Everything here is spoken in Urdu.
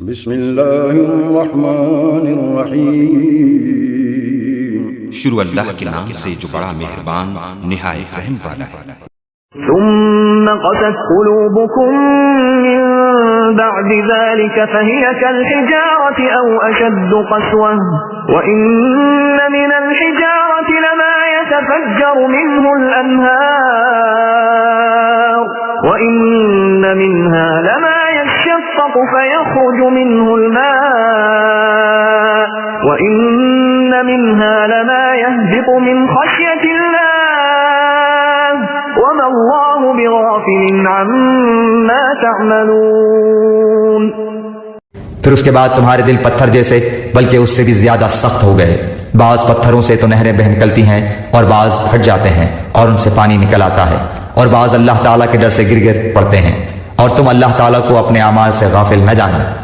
بسم اللہ الرحمن الرحیم، شروع اللہ کے نام سے جو بڑا مہربان نہایت رحم والا ہے۔ ثم قست قلوبكم من بعد ذلك فهي كالحجارة أو أشد قسوة وإن من الحجارة لما يتفجر منه الأنهار وإن منها لما يشقق فيخرج منه الماء وإن منها لما يهبط من خشية الله وما الله بغافل عما تعملون۔ پھر اس کے بعد تمہارے دل پتھر جیسے بلکہ اس سے بھی زیادہ سخت ہو گئے۔ بعض پتھروں سے تو نہریں بہہ نکلتی ہیں اور بعض پھٹ جاتے ہیں اور ان سے پانی نکل آتا ہے، اور بعض اللہ تعالیٰ کے ڈر سے گر گر پڑتے ہیں، اور تم اللہ تعالیٰ کو اپنے اعمال سے غافل نہ جانا۔